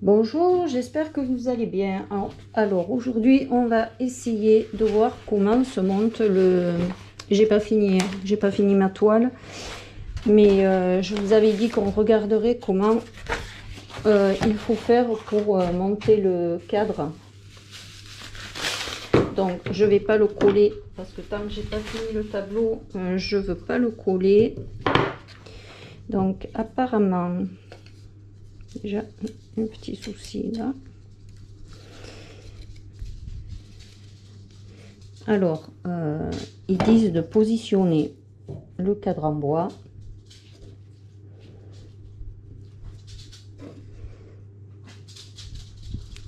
Bonjour, j'espère que vous allez bien. Alors aujourd'hui, on va essayer de voir comment se monte le... J'ai pas fini ma toile, mais je vous avais dit qu'on regarderait comment il faut faire pour monter le cadre. Donc je vais pas le coller parce que tant que j'ai pas fini le tableau, je veux pas le coller. Donc apparemment, déjà un petit souci là. Alors, ils disent de positionner le cadre en bois.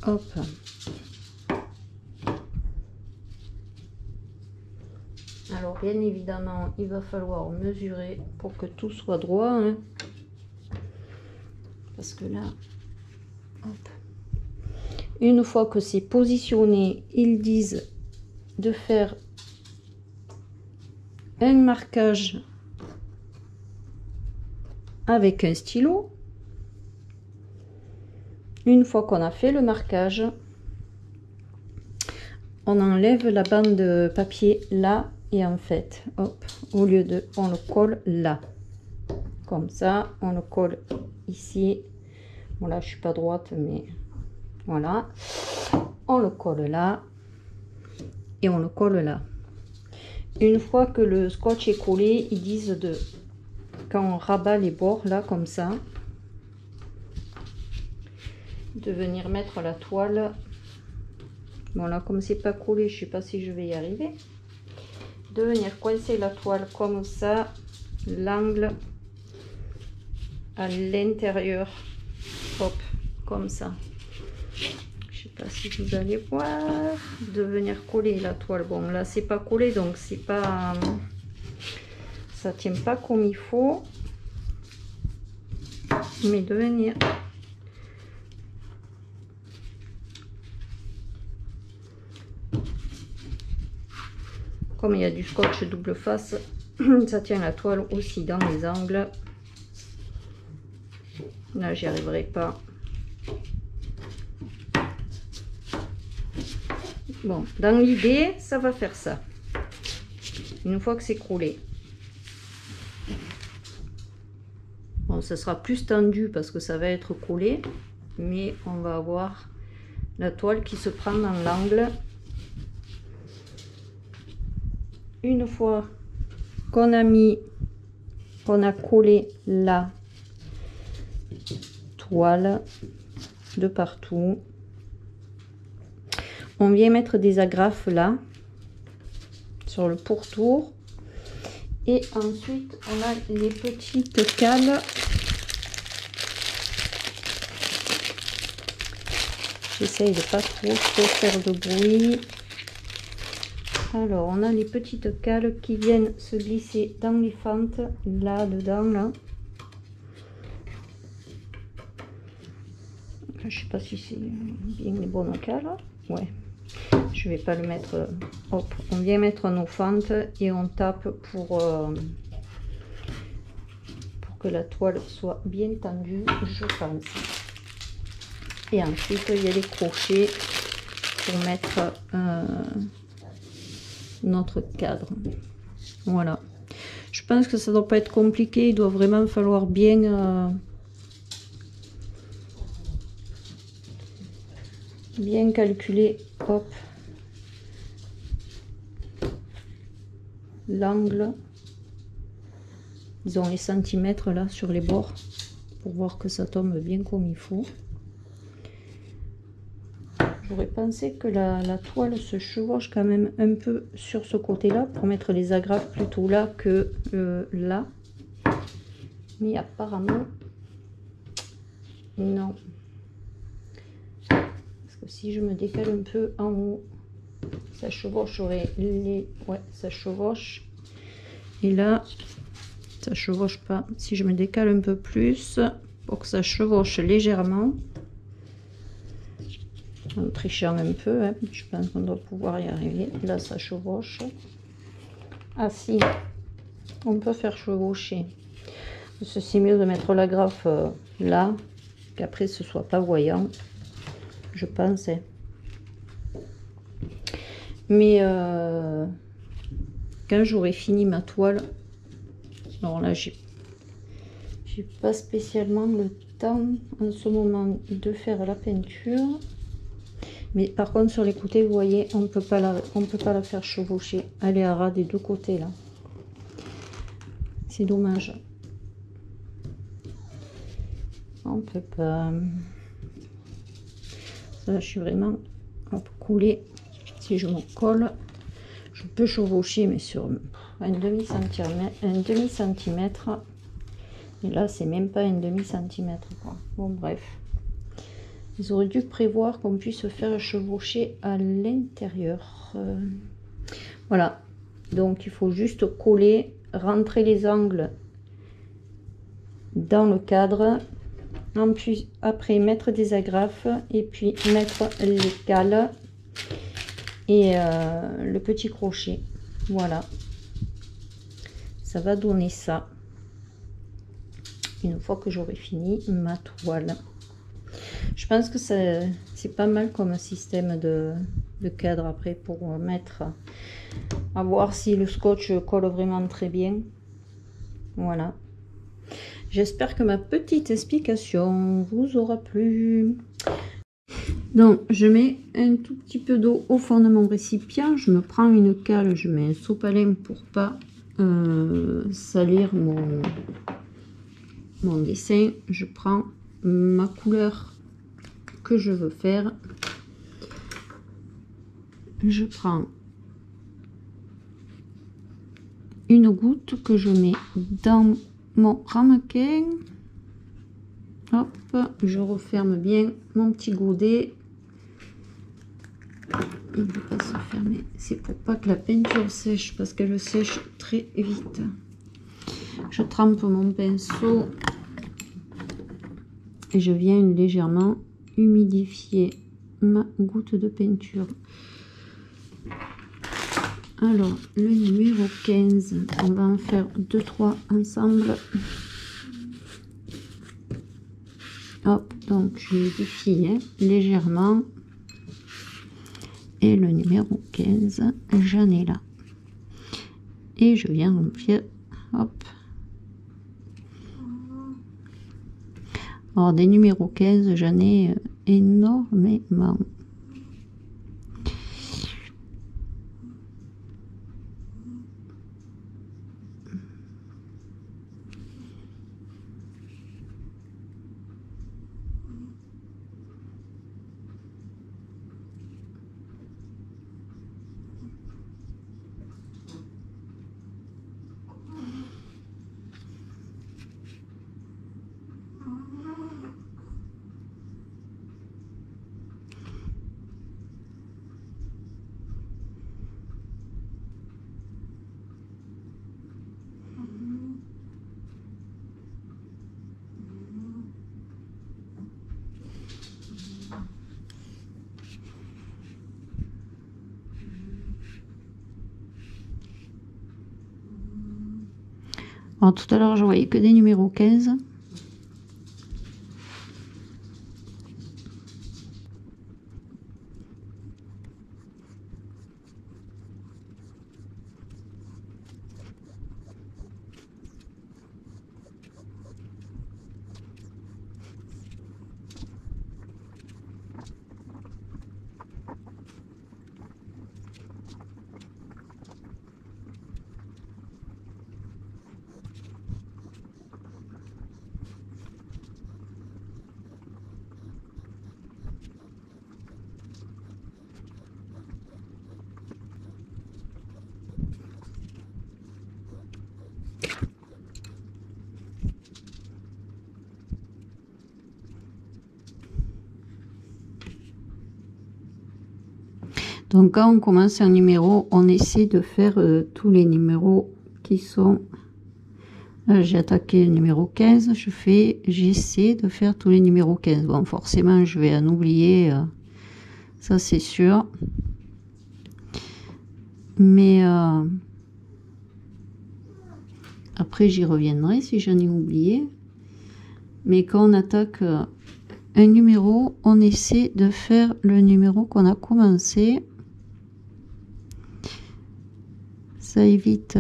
Hop. Alors, bien évidemment, il va falloir mesurer pour que tout soit droit, hein. Parce que là, hop. Une fois que c'est positionné, ils disent de faire un marquage avec un stylo. Une fois qu'on a fait le marquage, on enlève la bande de papier là et en fait, hop, au lieu de, on le colle là. Comme ça, on le colle ici. Bon là, je suis pas droite, mais voilà. On le colle là et on le colle là. Une fois que le scotch est collé, ils disent de, quand on rabat les bords là comme ça, de venir mettre la toile. Bon là, comme c'est pas collé, je sais pas si je vais y arriver. De venir coincer la toile comme ça, l'angle à l'intérieur, hop, comme ça. Je sais pas si vous allez voir. De venir coller la toile. Bon là c'est pas collé, donc c'est pas, ça tient pas comme il faut, mais de venir comme il y a du scotch double face, ça tient la toile aussi dans les angles. Là j'y arriverai pas. Bon, dans l'idée, ça va faire ça. Une fois que c'est collé. Bon, ça sera plus tendu parce que ça va être collé. Mais on va avoir la toile qui se prend dans l'angle. Une fois qu'on a collé la toile de partout, on vient mettre des agrafes là sur le pourtour et ensuite on a les petites cales. J'essaye de pas trop faire de bruit. Alors on a les petites cales qui viennent se glisser dans les fentes là dedans là. Je sais pas si c'est bien les bonnes cales. Ouais. Je vais pas le mettre. Hop, on vient mettre nos fentes et on tape pour que la toile soit bien tendue, je pense. Et ensuite il y a les crochets pour mettre notre cadre. Voilà. Je pense que ça doit pas être compliqué. Il doit vraiment falloir bien bien calculer. Hop. L'angle, ils ont les centimètres là sur les bords pour voir que ça tombe bien comme il faut. J'aurais pensé que la toile se chevauche quand même un peu sur ce côté là pour mettre les agrafes plutôt là que là, mais apparemment non, parce que si je me décale un peu en haut, ça chevaucherait les... Ouais, ça chevauche. Et là, ça chevauche pas. Si je me décale un peu plus, pour que ça chevauche légèrement, en trichant un peu, hein, je pense qu'on doit pouvoir y arriver. Là, ça chevauche. Ah si, on peut faire chevaucher. C'est mieux de mettre l'agrafe là, qu'après ce soit pas voyant, je pense. Hein. Mais quand j'aurai fini ma toile, alors là j'ai pas spécialement le temps en ce moment de faire la peinture. Mais par contre sur les côtés, vous voyez, on peut pas la faire chevaucher. Elle est à ras des deux côtés là. C'est dommage. On peut pas. Ça, je suis vraiment coulée. Si je me colle, je peux chevaucher, mais sur un demi-centimètre. Et là, c'est même pas un demi-centimètre. Bon, bref. Ils auraient dû prévoir qu'on puisse faire chevaucher à l'intérieur. Voilà. Donc, il faut juste coller, rentrer les angles dans le cadre. En plus, après, mettre des agrafes et puis mettre les cales et le petit crochet. Voilà. Ça va donner ça. Une fois que j'aurai fini ma toile. Je pense que c'est pas mal comme système de cadre après pour mettre, à voir si le scotch colle vraiment très bien. Voilà. J'espère que ma petite explication vous aura plu. Donc je mets un tout petit peu d'eau au fond de mon récipient. Je me prends une cale, je mets un sopalin pour pas salir mon dessin. Je prends ma couleur que je veux faire. Je prends une goutte que je mets dans mon ramequin. Hop, je referme bien mon petit godet. Il ne veut pas se fermer. C'est pour pas que la peinture sèche, parce qu'elle sèche très vite. Je trempe mon pinceau et je viens légèrement humidifier ma goutte de peinture. Alors, le numéro 15, on va en faire 2-3 ensemble. Hop, donc je modifie légèrement. Et le numéro 15, j'en ai là. Et je viens remplir. Hop. Alors, des numéros 15, j'en ai énormément. Alors, tout à l'heure, je voyais que des numéros 15. Donc quand on commence un numéro, on essaie de faire tous les numéros qui sont... J'ai attaqué le numéro 15, j'essaie de faire tous les numéros 15. Bon, forcément, je vais en oublier, ça c'est sûr. Mais après, j'y reviendrai si j'en ai oublié. Mais quand on attaque un numéro, on essaie de faire le numéro qu'on a commencé. Ça évite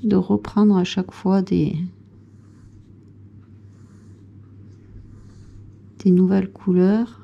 de reprendre à chaque fois des nouvelles couleurs.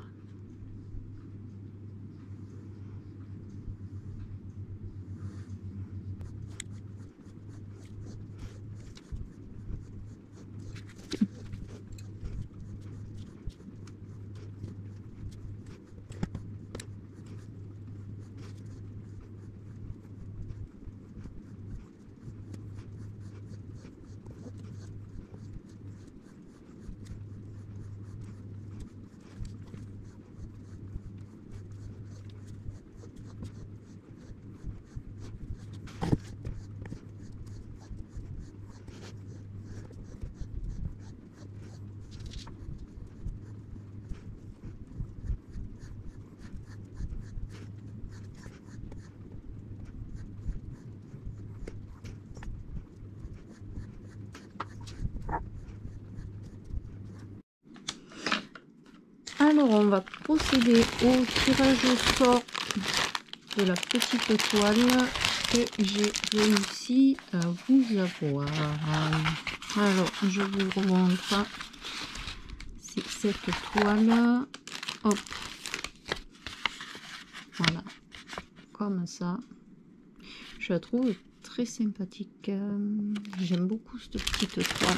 Alors, on va procéder au tirage au sort de la petite toile que j'ai réussi à vous avoir. Alors, je vous remontre. C'est cette toile. Hop. Voilà. Comme ça. Je la trouve très sympathique. J'aime beaucoup cette petite toile.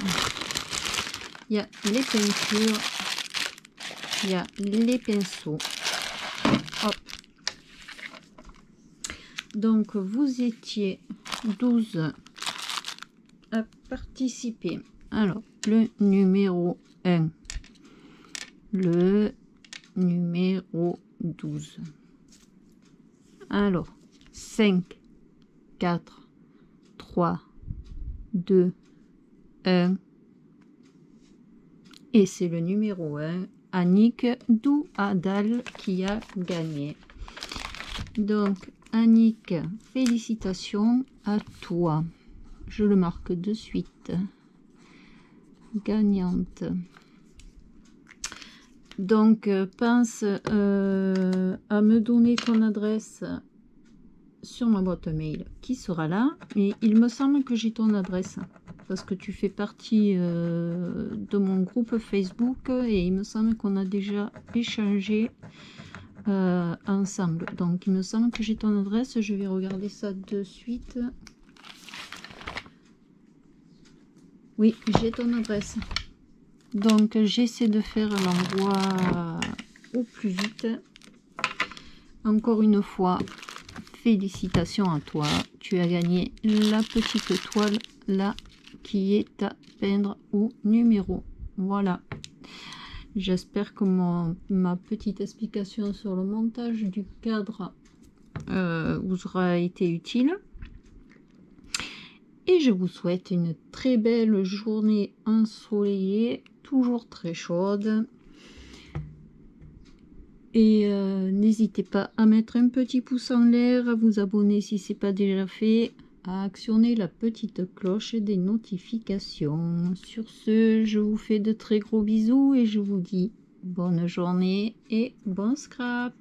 Il y a les peintures. Il y a les pinceaux. Hop. Donc, vous étiez 12 à participer. Alors, le numéro 1. Le numéro 12. Alors, 5, 4, 3, 2, 1. Et c'est le numéro 1. Annick Douadal qui a gagné. Donc Annick, félicitations à toi. Je le marque de suite. Gagnante. Donc pense à me donner ton adresse sur ma boîte mail qui sera là. Et il me semble que j'ai ton adresse. Parce que tu fais partie de mon groupe Facebook et il me semble qu'on a déjà échangé ensemble. Donc il me semble que j'ai ton adresse, je vais regarder ça de suite. Oui, j'ai ton adresse. Donc j'essaie de faire l'envoi au plus vite. Encore une fois, félicitations à toi. Tu as gagné la petite toile là qui est à peindre au numéro. Voilà. J'espère que ma petite explication sur le montage du cadre vous aura été utile. Et je vous souhaite une très belle journée ensoleillée, toujours très chaude. Et n'hésitez pas à mettre un petit pouce en l'air, à vous abonner si ce n'est pas déjà fait, à actionner la petite cloche des notifications. Sur ce, je vous fais de très gros bisous et je vous dis bonne journée et bon scrap.